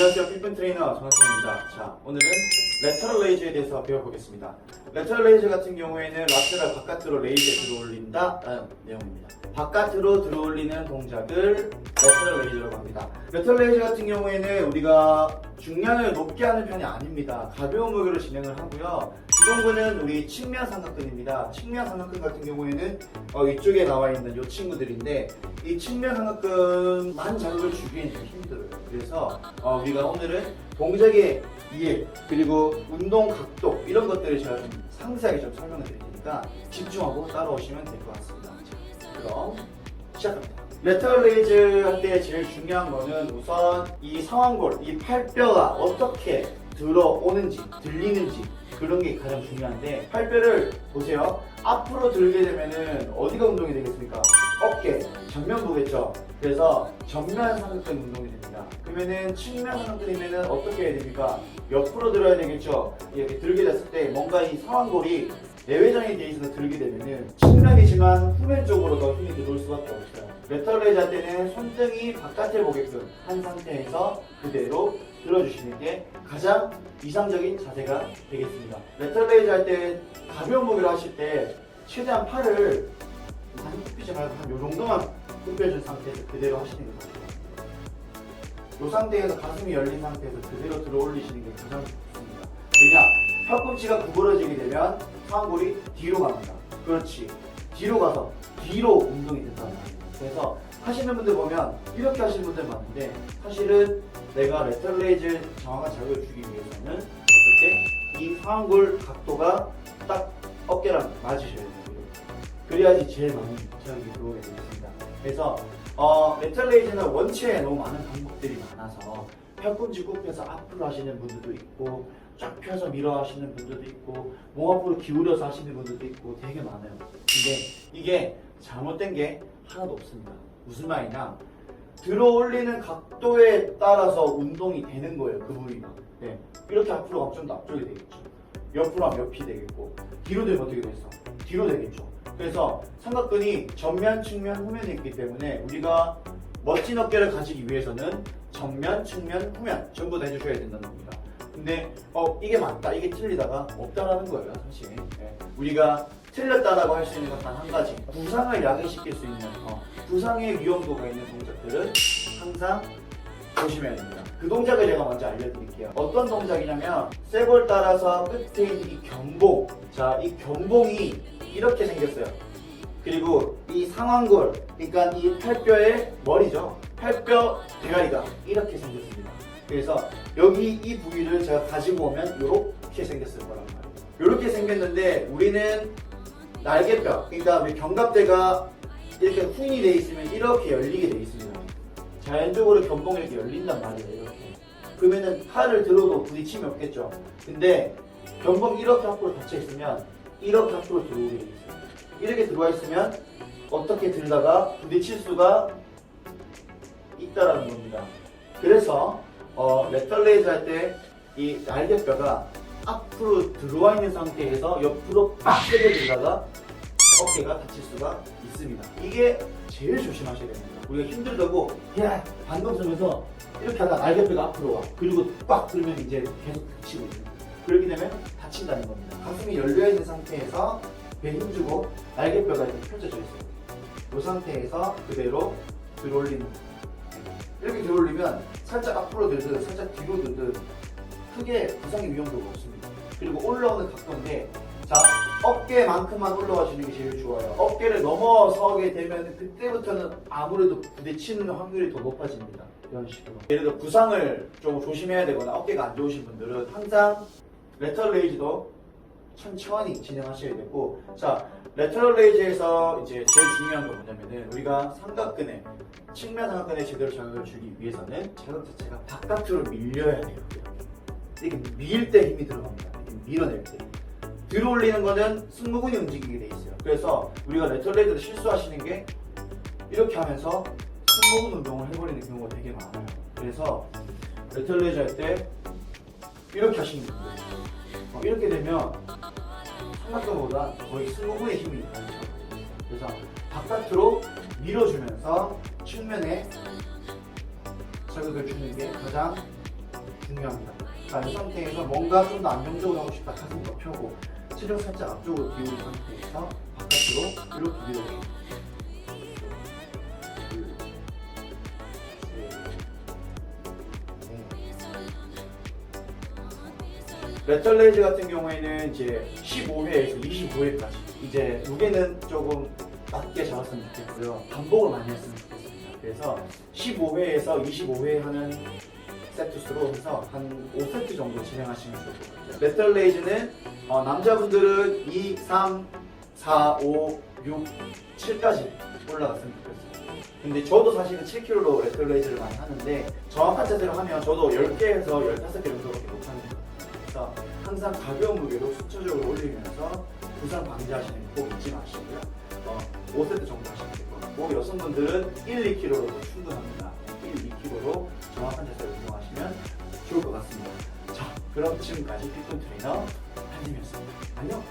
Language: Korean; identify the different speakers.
Speaker 1: 안녕하세요. 피픈 트레이너 정학생입니다. 자, 오늘은 레터럴 레이즈에 대해서 배워보겠습니다. 레터럴 레이즈 같은 경우에는 라테럴 바깥으로 레이즈에 들어올린다 라는 내용입니다. 바깥으로 들어올리는 동작을 레터럴 레이즈라고 합니다. 레터럴 레이즈 같은 경우에는 우리가 중량을 높게 하는 편이 아닙니다. 가벼운 무게로 진행을 하고요. 주동근은 우리 측면 삼각근입니다. 측면 삼각근 같은 경우에는 이쪽에 나와 있는 이 친구들인데, 이 측면 삼각근만 자극을 주기엔 좀 힘들어요. 그래서 우리가 오늘은 동작의 이해 그리고 운동 각도 이런 것들을 제가 좀 상세하게 좀 설명을 드릴 테니까 집중하고 따라오시면 될 것 같습니다. 자, 그럼 시작합니다. 레터럴 레이즈 할 때 제일 중요한 거는 우선 이 상완골, 이 팔뼈가 어떻게 들어오는지 들리는지 그런 게 가장 중요한데, 팔뼈를 보세요. 앞으로 들게 되면은 어디가 운동이 되겠습니까? 어깨, 전면 보겠죠? 그래서 전면 삼각근 운동이 됩니다. 그러면은 측면 삼각근이면은 어떻게 해야 됩니까? 옆으로 들어야 되겠죠? 이렇게 들게 됐을 때 뭔가 이 상완골이 내외전이 돼 있어서 들게 되면은 측면이지만 후면 쪽으로 더 힘이 들어올 수밖에 없어요. 레터럴 레이즈 할 때는 손등이 바깥에 보게끔 한 상태에서 그대로 들어주시는 게 가장 이상적인 자세가 되겠습니다. 레터럴 레이즈 할 때 가벼운 무게로 하실 때 최대한 팔을 많이 굽히지 말고 한 요 정도만 굽혀준 상태에서 그대로 하시는 게 좋습니다. 이 상태에서 가슴이 열린 상태에서 그대로 들어 올리시는 게 가장 좋습니다. 왜냐? 팔꿈치가 구부러지게 되면 상골이 뒤로 갑니다. 그렇지. 뒤로 가서 뒤로 운동이 된다는 말이에요. 그래서 하시는 분들 보면 이렇게 하시는 분들 많은데, 사실은 내가 레터럴 레이즈 정확한 자극을 주기 위해서는 어떻게 이 상골 각도가 딱 어깨랑 맞으셔야 돼요. 그래야지 제일 많은 자극이 들어오게 되겠습니다. 그래서 레터럴 레이즈는 원체에 너무 많은 방법들이 많아서 팔꿈치 굽혀서 앞으로 하시는 분들도 있고, 쫙 펴서 밀어 하시는 분들도 있고, 몸 앞으로 기울여서 하시는 분들도 있고 되게 많아요. 근데 이게 잘못된 게 하나도 없습니다. 무슨 말이냐, 들어 올리는 각도에 따라서 운동이 되는 거예요. 그 부위가. 네. 이렇게 앞으로 가면 좀 더 앞쪽이 되겠죠. 옆으로 하면 옆이 되겠고, 뒤로 되면 어떻게 되겠어? 뒤로 되겠죠. 그래서 삼각근이 전면, 측면, 후면에 있기 때문에 우리가 멋진 어깨를 가지기 위해서는 전면, 측면, 후면 전부 다 해주셔야 된다는 겁니다. 근데 이게 맞다, 이게 틀리다가 없다라는 거예요, 사실. 네. 우리가 틀렸다라고 할 수 있는 건 단 한 가지, 부상을 야기시킬 수 있는 부상의 위험도가 있는 동작들은 항상 조심해야 됩니다. 그 동작을 제가 먼저 알려드릴게요. 어떤 동작이냐면, 쇠골 따라서 끝에 있는 이 견봉, 자, 이 견봉이 이렇게 생겼어요. 그리고 이 상완골, 그러니까 이 팔뼈의 머리죠. 팔뼈 대가리가 이렇게 생겼습니다. 그래서 여기 이 부위를 제가 가지고 오면 이렇게 생겼을 거란 말이에요. 이렇게 생겼는데 우리는 날개뼈, 그러니까 우리 견갑대가 이렇게 훈이 돼 있으면 이렇게 열리게 돼 있습니다. 자연적으로 견봉이 이렇게 열린단 말이에요. 이렇게. 그러면은 팔을 들어도 부딪힘이 없겠죠. 근데 견봉이 이렇게 앞으로 닫혀 있으면 이렇게 앞으로 들어오게 돼 있어요. 이렇게 들어와 있으면 어떻게 들다가 부딪힐 수가 있다라는 겁니다. 그래서 레터럴 레이즈 할 때 이 날개뼈가 앞으로 들어와 있는 상태에서 옆으로 빡 세게 들다가 어깨가 다칠 수가 있습니다. 이게 제일 조심하셔야 됩니다. 우리가 힘들다고 야 방금 쓰면서 이렇게 하다가 날개뼈가 앞으로 와, 그리고 빡 들면 이제 계속 다치고 있어요. 그렇게 되면 다친다는 겁니다. 가슴이 열려있는 상태에서 배 힘주고 날개뼈가 이렇게 펼쳐져 있어요. 이 상태에서 그대로 들어올리는, 이렇게 들어올리면 살짝 앞으로 들든 살짝 뒤로 들든 크게 부상의 위험도가 없습니다. 그리고 올라오는 각도인데, 자, 어깨만큼만 올라가시는 게 제일 좋아요. 어깨를 넘어서게 되면 그때부터는 아무래도 부딪히는 확률이 더 높아집니다. 이런 식으로. 예를 들어 부상을 좀 조심해야 되거나 어깨가 안 좋으신 분들은 항상 레터럴 레이즈도 천천히 진행하셔야 되고, 자, 레터럴 레이즈에서 이제 제일 중요한 건 뭐냐면은, 우리가 삼각근에, 측면 삼각근에 제대로 자극을 주기 위해서는 자극 자체가 바깥으로 밀려야 돼요. 이렇게 밀 때 힘이 들어갑니다. 이렇게 밀어낼 때. 들어 올리는 거는 승모근이 움직이게 돼 있어요. 그래서 우리가 레터럴 레이즈에서 실수하시는 게 이렇게 하면서 승모근 운동을 해버리는 경우가 되게 많아요. 그래서 레터럴 레이즈 할 때 이렇게 하시는 거예요. 이렇게 되면 삼각근보다 거의 승모근의 힘이 많죠. 그래서 바깥으로 밀어주면서 측면에 자극을 주는 게 가장 중요합니다. 자, 이 상태에서 뭔가 좀 더 안정적으로 하고 싶다. 가슴 더 펴고 체중 살짝 앞쪽으로 기울인 상태에서 바깥으로 이렇게 밀어주고 레터럴 레이즈 같은 경우에는 이제 15회에서 25회까지 이제 무게는 조금 낮게 잡았으면 좋겠고요. 반복을 많이 했으면 좋겠습니다. 그래서 15회에서 25회 하는 세트 수로 해서 한 5세트 정도 진행하시면 좋을 것 같아요. 레터럴 레이즈는 남자분들은 2, 3, 4, 5, 6, 7까지 올라갔으면 좋겠어요. 근데 저도 사실은 7kg로 레터럴 레이즈를 많이 하는데 정확한 자세로 하면 저도 10개에서 15개 정도밖에 못하는 거예요. 그래서 항상 가벼운 무게로 수초적으로 올리면서 부상 방지하시는 거 꼭 잊지 마시고요. 5세트 정도 하시면 될 것 같고 여성분들은 1, 2kg로도 충분합니다. 1, 2kg로 정확한 자세로 운동하시면 좋을 것 같습니다. 자, 그럼 지금까지 피톤 트레이너 한님이었습니다. 안녕!